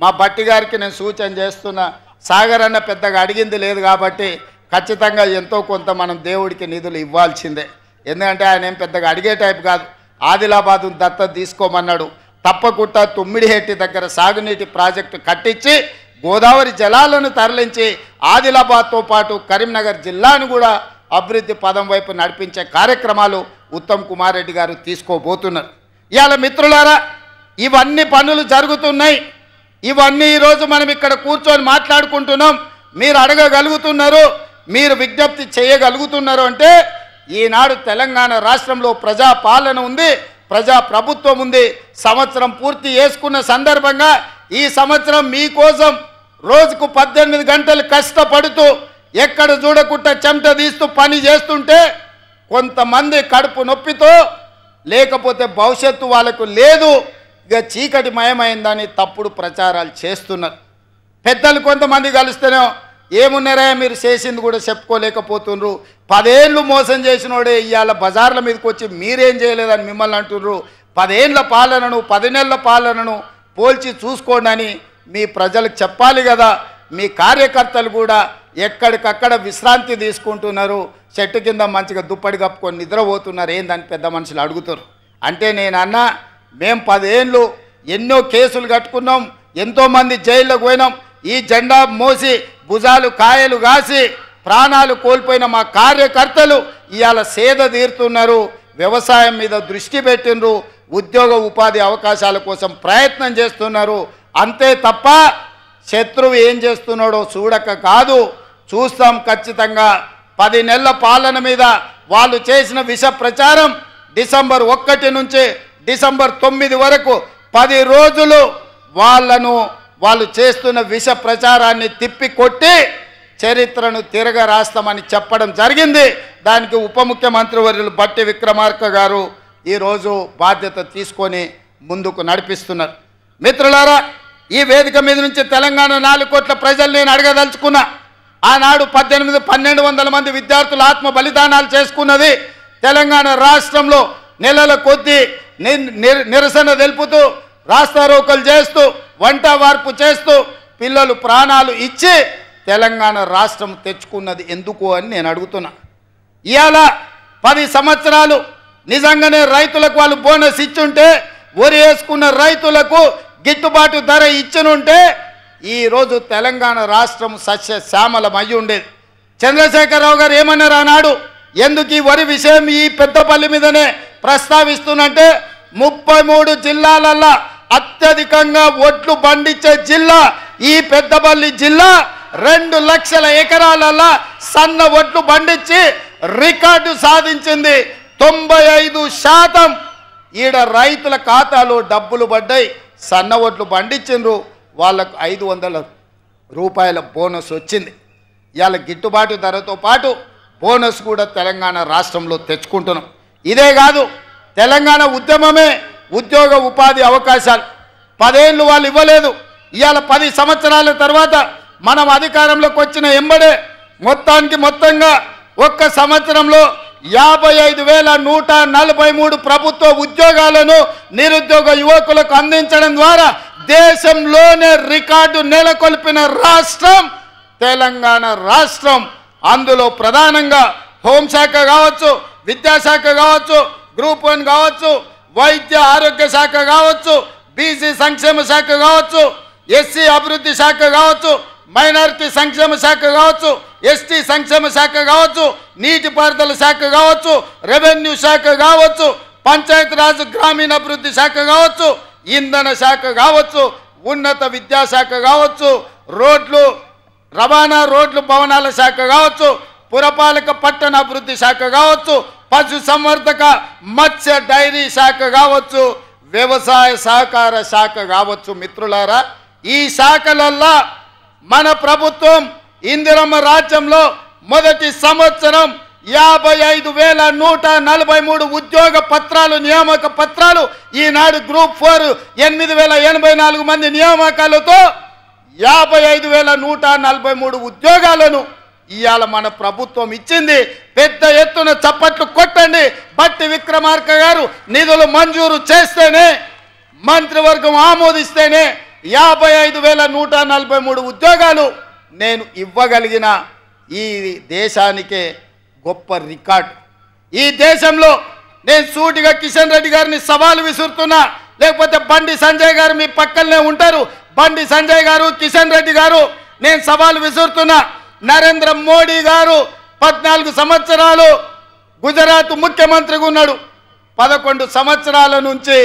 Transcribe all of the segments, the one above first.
మా బట్టి గారికి నేను సూచన చేస్తున్నా, సాగర్ అన్న పెద్దగా అడిగింది లేదు కాబట్టి ఖచ్చితంగా ఎంతో కొంత మనం దేవుడికి నిధులు ఇవ్వాల్సిందే. ఎందుకంటే ఆయన ఏం పెద్దగా అడిగే టైప్ కాదు. ఆదిలాబాదు దత్తత తీసుకోమన్నాడు, తప్పకుండా తుమ్మిడిహెట్టి దగ్గర సాగునీటి ప్రాజెక్టు కట్టించి గోదావరి జలాలను తరలించి ఆదిలాబాద్తో పాటు కరీంనగర్ జిల్లాను కూడా అభివృద్ధి పదం వైపు నడిపించే కార్యక్రమాలు ఉత్తమ్ కుమార్ రెడ్డి గారు తీసుకోబోతున్నారు. ఇవాళ మిత్రులారా, ఇవన్నీ పనులు జరుగుతున్నాయి. ఇవన్నీ ఈరోజు మనం ఇక్కడ కూర్చొని మాట్లాడుకుంటున్నాం. మీరు అడగగలుగుతున్నారు, మీరు విజ్ఞప్తి చేయగలుగుతున్నారు అంటే ఈనాడు తెలంగాణ రాష్ట్రంలో ప్రజా పాలన ఉంది, ప్రజా ప్రభుత్వం ఉంది. సంవత్సరం పూర్తి చేసుకున్న సందర్భంగా ఈ సంవత్సరం మీకోసం రోజుకు 18 గంటలు కష్టపడుతూ ఎక్కడ చూడకుండా చెమట తీస్తూ పని చేస్తుంటే కొంతమంది కడుపు నొప్పితో, లేకపోతే భవిష్యత్తు వాళ్ళకు లేదు, ఇక చీకటి మయమైందని తప్పుడు ప్రచారాలు చేస్తున్నారు. పెద్దలు కొంతమంది కలిస్తేనే ఏమున్నారా మీరు చేసింది కూడా చెప్పుకోలేకపోతున్నారు. 10 ఏళ్ళు మోసం చేసినోడే ఇవాళ బజార్ల మీదకి వచ్చి మీరేం చేయలేదని మిమ్మల్ని అంటున్నారు. 10 ఏళ్ళ పాలనను 10 నెలల పాలనను పోల్చి చూసుకోండి అని మీ ప్రజలకు చెప్పాలి కదా. మీ కార్యకర్తలు కూడా ఎక్కడికక్కడ విశ్రాంతి తీసుకుంటున్నారు, చెట్టు కింద మంచిగా దుప్పటి కప్పుకొని నిద్రపోతున్నారు. ఏందని పెద్ద మనుషులు అడుగుతారు. అంటే నేను అన్నా, మేము 10 ఏళ్ళు ఎన్నో కేసులు కట్టుకున్నాం, ఎంతోమంది జైల్లోకి పోయినాం. ఈ జెండా మోసి భుజాలు కాయలు కాసి ప్రాణాలు కోల్పోయిన మా కార్యకర్తలు ఇవాళ సేద తీరుతున్నారు, వ్యవసాయం మీద దృష్టి పెట్టిండ్రు, ఉద్యోగ ఉపాధి అవకాశాల కోసం ప్రయత్నం చేస్తున్నారు. అంతే తప్ప శత్రువు ఏం చేస్తున్నాడో చూడక కాదు, చూస్తాం ఖచ్చితంగా. 10 నెలల పాలన మీద వాళ్ళు చేసిన విష ప్రచారం డిసెంబర్ 1 నుంచి డిసెంబర్ 9 వరకు 10 రోజులు వాళ్ళు చేస్తున్న విష ప్రచారాన్ని తిప్పి కొట్టి చరిత్రను తిరగ రాస్తామని చెప్పడం జరిగింది. దానికి ఉప ముఖ్యమంత్రి వర్యులు బట్టి విక్రమార్క గారు ఈరోజు బాధ్యత తీసుకొని ముందుకు నడిపిస్తున్నారు. మిత్రులారా, ఈ వేదిక మీద నుంచి తెలంగాణ 4 కోట్ల ప్రజలు నేను అడగదలుచుకున్నా. ఆనాడు 1200 మంది విద్యార్థులు ఆత్మ బలిదానాలు చేసుకున్నది. తెలంగాణ రాష్ట్రంలో నెలల కొద్దీ నిరసన తెలుపుతూ, రాస్తారోకలు చేస్తూ, వంట వార్పు చేస్తూ పిల్లలు ప్రాణాలు ఇచ్చి తెలంగాణ రాష్ట్రం తెచ్చుకున్నది ఎందుకు అని నేను అడుగుతున్నా. ఇవాళ 10 సంవత్సరాలు నిజంగానే రైతులకు వాళ్ళు బోనస్ ఇచ్చుంటే, వరి వేసుకున్న రైతులకు గిట్టుబాటు ధర ఇచ్చినుంటే ఈరోజు తెలంగాణ రాష్ట్రం సస్యశ్యామలమై ఉండేది. చంద్రశేఖరరావు గారు ఏమన్నారు ఆనాడు, ఎందుకు ఈ వరి విషయం ఈ పెద్దపల్లి మీదనే ప్రస్తావిస్తున్నంటే 33 జిల్లాలల్లో అత్యధికంగా ఒడ్లు పండించే జిల్లా ఈ పెద్దపల్లి జిల్లా. 2 లక్షల ఎకరాలలో సన్న ఒడ్లు పండించి రికార్డు సాధించింది. 95% ఈడ రైతుల ఖాతాలో డబ్బులు పడ్డాయి. సన్న ఒడ్లు పండించిండ్రు, వాళ్ళకు 500 రూపాయల బోనస్ వచ్చింది. ఇవాళ గిట్టుబాటు ధరతో పాటు బోనస్ కూడా తెలంగాణ రాష్ట్రంలో తెచ్చుకుంటున్నాం. ఇదే కాదు, తెలంగాణ ఉద్యమమే ఉద్యోగ ఉపాధి అవకాశాలు. 10 ఏళ్ళు వాళ్ళు ఇవ్వలేదు. ఇవాళ 10 సంవత్సరాల తర్వాత మనం అధికారంలోకి వచ్చిన ఎంబడే మొత్తంగా ఒక్క సంవత్సరంలో 55,143 ప్రభుత్వ ఉద్యోగాలను నిరుద్యోగ యువకులకు అందించడం ద్వారా దేశంలోనే రికార్డు నెలకొల్పిన రాష్ట్రం తెలంగాణ రాష్ట్రం. అందులో ప్రధానంగా హోంశాఖ కావచ్చు, విద్యాశాఖ కావచ్చు, గ్రూప్ 1 కావచ్చు, వైద్య ఆరోగ్య శాఖ కావచ్చు, బీసీ సంక్షేమ శాఖ కావచ్చు, ఎస్సీ అభివృద్ధి శాఖ కావచ్చు, మైనారిటీ సంక్షేమ శాఖ కావచ్చు, ఎస్టీ సంక్షేమ శాఖ కావచ్చు, నీటిపారుదల శాఖ కావచ్చు, రెవెన్యూ శాఖ కావచ్చు, పంచాయతీరాజ్ గ్రామీణాభివృద్ధి శాఖ కావచ్చు, ఇంధన శాఖ కావచ్చు, ఉన్నత విద్యాశాఖ కావచ్చు, రవాణా రోడ్లు భవనాల శాఖ కావచ్చు, పురపాలక పట్టణ అభివృద్ధి శాఖ కావచ్చు, పశు సంవర్ధక మత్స్య డైరీ శాఖ కావచ్చు, వ్యవసాయ సహకార శాఖ కావచ్చు. మిత్రులారా, ఈ శాఖలల్లో మన ప్రభుత్వం ఇందిరమ్మ రాజ్యంలో మొదటి సంవత్సరం 55,143 ఉద్యోగ పత్రాలు, నియామక పత్రాలు, ఈనాడు గ్రూప్ 4 8,084 మంది నియామకాలతో 55,143 ఉద్యోగాలను ఇవాళ మన ప్రభుత్వం ఇచ్చింది. పెద్ద ఎత్తున చప్పట్లు కొట్టండి. బట్టి విక్రమార్క గారు నిధులు మంజూరు చేస్తేనే, మంత్రివర్గం ఆమోదిస్తేనే 55,143 ఉద్యోగాలు నేను ఇవ్వగలిగిన ఈ దేశానికే గొప్ప రికార్డు. ఈ దేశంలో నేను సూటిగా కిషన్ రెడ్డి గారిని సవాలు విసురుతున్నా, లేకపోతే బండి సంజయ్ గారు మీ పక్కనే ఉంటారు, బండి సంజయ్ గారు, కిషన్ రెడ్డి గారు, నేను సవాలు విసురుతున్నా. నరేంద్ర మోడీ గారు 14 సంవత్సరాలు గుజరాత్ ముఖ్యమంత్రిగా ఉన్నాడు, 11 సంవత్సరాల నుంచి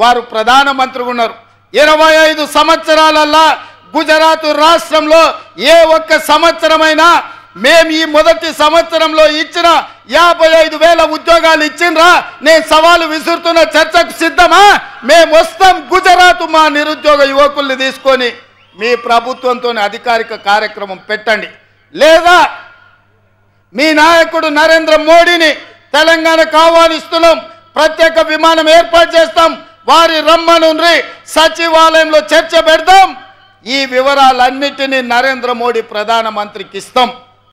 వారు ప్రధానమంత్రిగా ఉన్నారు. 25 సంవత్సరాలల్లా గుజరాత్ రాష్ట్రంలో ఏ ఒక్క సంవత్సరమైనా మేము ఈ మొదటి సంవత్సరంలో ఇచ్చిన 55,000 ఉద్యోగాలు ఇచ్చిండ్రా? నేను సవాలు విసురుతున్న, చర్చకు సిద్ధమా? మేము వస్తాం గుజరాత్, మా నిరుద్యోగ యువకుల్ని తీసుకొని మీ ప్రభుత్వంతో అధికారిక కార్యక్రమం పెట్టండి, లేదా మీ నాయకుడు నరేంద్ర మోడీని తెలంగాణకు ఆహ్వానిస్తున్నాం, ప్రత్యేక విమానం ఏర్పాటు చేస్తాం, వారి రమ్మనుండ్రి, సచివాలయంలో చర్చ పెడతాం. ఈ వివరాలన్నిటినీ నరేంద్ర మోడీ ప్రధానమంత్రికి ఇస్తాం.